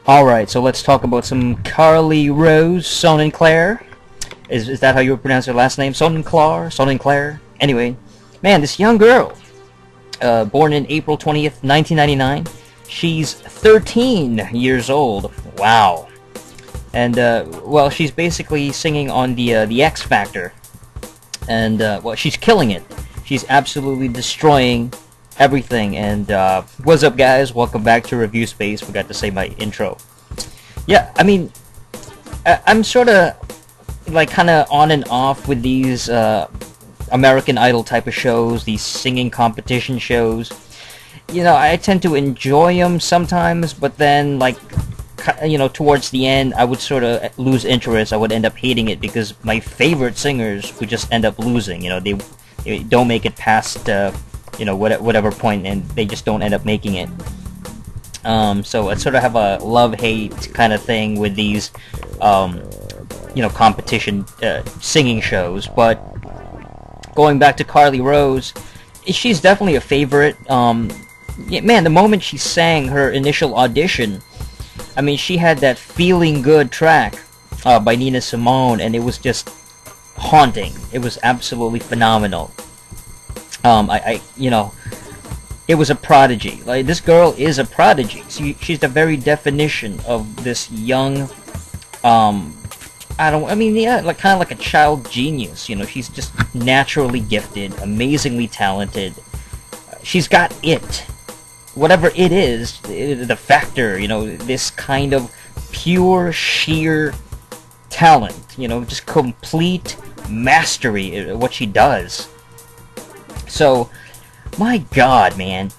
Alright, so let's talk about some Carly Rose Sonenclar. Is that how you would pronounce her last name? Sonenclar? Anyway, man, this young girl, born in April 20th, 1999. She's 13 years old. Wow. And, well, she's basically singing on the X Factor. And, well, she's killing it. She's absolutely destroying everything. And what's up, guys? Welcome back to ReviewSpace. Forgot to say my intro. Yeah, I mean, I'm sort of like kind of on and off with these American Idol type of shows, these singing competition shows. You know, I tend to enjoy them sometimes, but then, like, you know, towards the end, I would sort of lose interest. I would end up hating it because my favorite singers would just end up losing. You know, they don't make it past you know, whatever point, and they just don't end up making it. So I sort of have a love-hate kind of thing with these, you know, competition singing shows. But going back to Carly Rose, she's definitely a favorite. Yeah, man, the moment she sang her initial audition, I mean, she had that Feeling Good track by Nina Simone, and it was just haunting. It was absolutely phenomenal. You know, it was a prodigy. Like, this girl is a prodigy. She's the very definition of this young, yeah, like kind of like a child genius. You know, she's just naturally gifted, amazingly talented. She's got it. Whatever it is, the factor, you know, this kind of pure, sheer talent. You know, just complete mastery what she does. So, my God, man,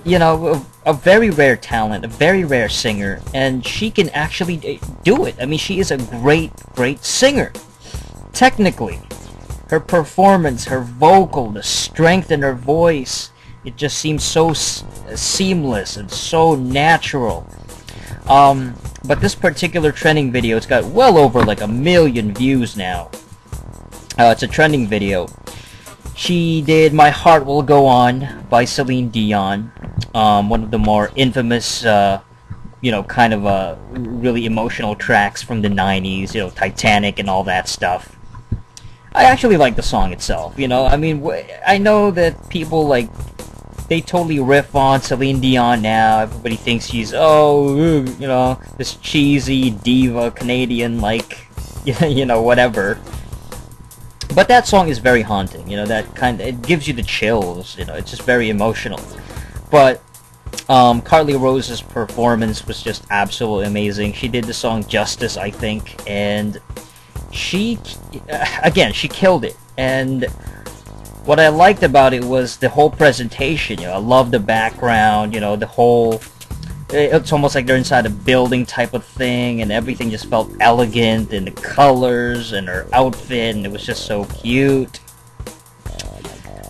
you know, a very rare talent, a very rare singer, and she can actually do it. I mean, she is a great, great singer. Technically, her performance, her vocal, the strength in her voice, it just seems so seamless and so natural. But this particular trending video, it's got well over like 1 million views now. It's a trending video. She did My Heart Will Go On by Celine Dion, one of the more infamous, you know, kind of really emotional tracks from the 90s, you know, Titanic and all that stuff. I actually like the song itself, you know, I mean, I know that people, like, they totally riff on Celine Dion now. Everybody thinks she's, oh, you know, this cheesy diva Canadian, like, you know, whatever. But that song is very haunting, you know, that kind of, it gives you the chills, you know, it's just very emotional. But Carly Rose's performance was just absolutely amazing. She did the song Justice, I think, and she, again, she killed it. And what I liked about it was the whole presentation, you know, I love the background, you know, the whole, it's almost like they're inside a building type of thing, and everything just felt elegant, and the colors, and her outfit, and it was just so cute.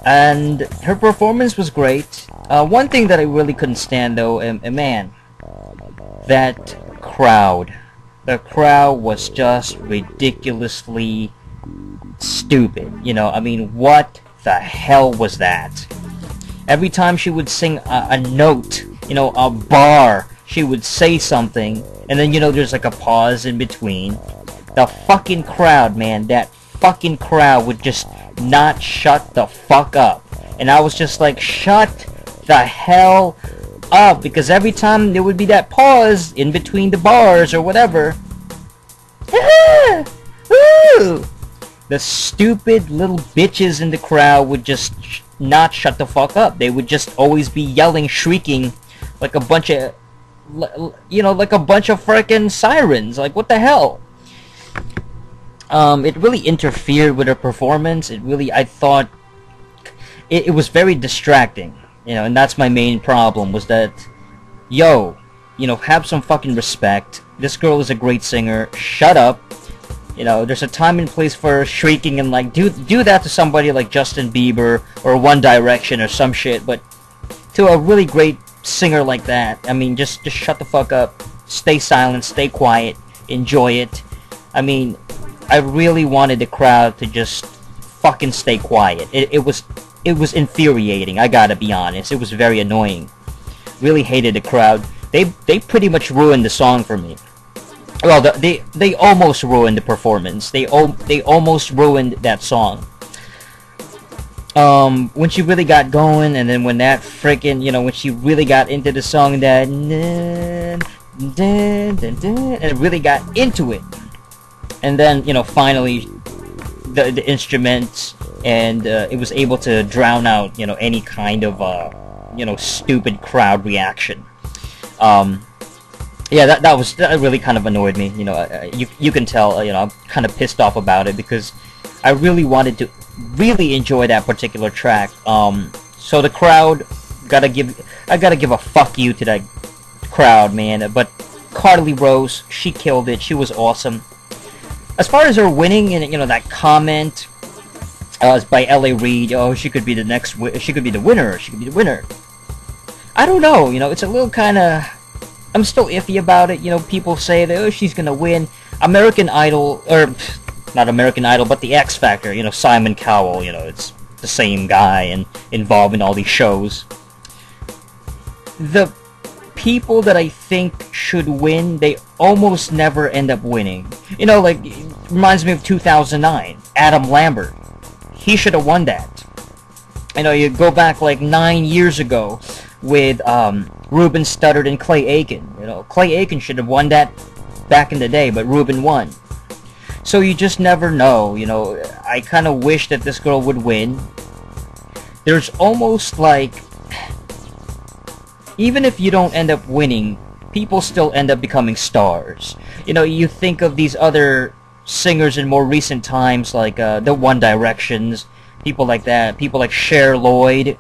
And her performance was great. One thing that I really couldn't stand, though, and man, that crowd. The crowd was just ridiculously stupid, you know, I mean, what the hell was that? Every time she would sing a note, you know, a bar, she would say something, and then, you know, there's like a pause in between. The fucking crowd, man, that fucking crowd would just not shut the fuck up. And I was just like, shut the hell up, because every time there would be that pause in between the bars or whatever, the stupid little bitches in the crowd would just not shut the fuck up. They would just always be yelling, shrieking, like a bunch of, you know, like a bunch of frickin' sirens. Like, what the hell? It really interfered with her performance. It really, I thought, it was very distracting. You know, and that's my main problem, was that, yo, you know, have some fucking respect. This girl is a great singer. Shut up. You know, there's a time and place for shrieking and, like, do that to somebody like Justin Bieber or One Direction or some shit, but to a really great singer like that, I mean, just shut the fuck up, stay silent, stay quiet, enjoy it. I mean, I really wanted the crowd to just fucking stay quiet. It was infuriating, I gotta be honest. It was very annoying. Really hated the crowd. they pretty much ruined the song for me. Well, they almost ruined the performance. They almost ruined that song. When she really got going, and then when that freaking, when she really got into the song, that and it really got into it, and then finally the instruments, and it was able to drown out any kind of stupid crowd reaction. Yeah, that really kind of annoyed me. You can tell I'm kind of pissed off about it, because I really wanted to really enjoy that particular track. So the crowd, I gotta give a fuck you to that crowd, man. But Carly Rose, she killed it. She was awesome. As far as her winning, and that comment by L.A. Reid, oh, she could be the winner. She could be the winner. I don't know. It's a little kind of. I'm still iffy about it. People say that, oh, she's gonna win American Idol, or not American Idol, but the X Factor. Simon Cowell. It's the same guy and involved in all these shows. The people that I think should win, they almost never end up winning. Like, it reminds me of 2009, Adam Lambert. He should have won that. You go back like 9 years ago with Ruben Studdard and Clay Aiken. Clay Aiken should have won that back in the day, but Ruben won. So you just never know. I kind of wish that this girl would win. There's almost like, even if you don't end up winning, people still end up becoming stars. You think of these other singers in more recent times, like the One Directions, people like that, people like Cher Lloyd,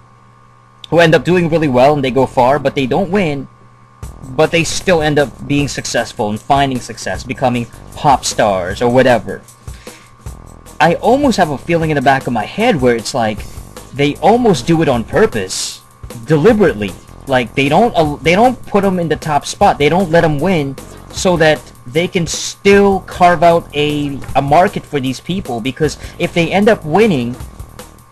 who end up doing really well and they go far, but they don't win, but they still end up being successful and finding success, becoming pop stars or whatever. I almost have a feeling in the back of my head where it's like they almost do it on purpose, deliberately. Like, they don't put them in the top spot. They don't let them win so that they can still carve out a market for these people, because if they end up winning,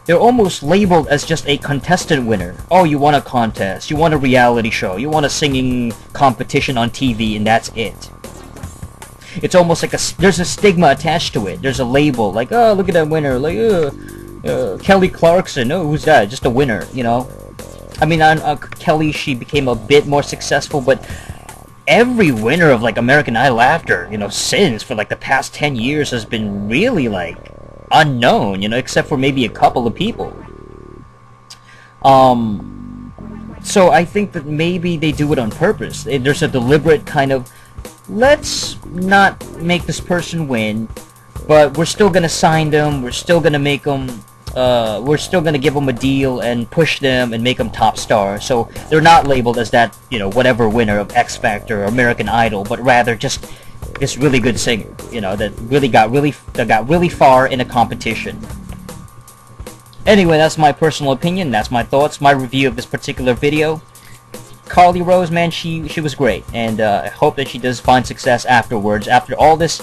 they're almost labeled as just a contestant winner. Oh, you won a contest, you won a reality show, you won a singing competition on TV, and that's it. It's almost like there's a stigma attached to it. There's a label, like, oh, look at that winner, like, Kelly Clarkson, oh, who's that? Just a winner, I mean, on Kelly, she became a bit more successful, but every winner of, like, American Idol after, since, for, like, the past 10 years has been really, like, unknown, except for maybe a couple of people. So I think that maybe they do it on purpose. There's a deliberate kind of, let's not make this person win, but we're still gonna sign them, we're still gonna make them, we're still gonna give them a deal and push them and make them top stars. So they're not labeled as that, whatever winner of X Factor or American Idol, but rather just this really good singer, that got really far in a competition. Anyway, that's my personal opinion, that's my thoughts, my review of this particular video. Carly Rose, man, she was great, and I hope that she does find success afterwards. After all this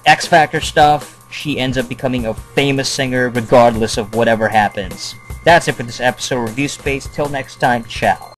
X Factor stuff, she ends up becoming a famous singer regardless of whatever happens. That's it for this episode of Review Space. Till next time, ciao.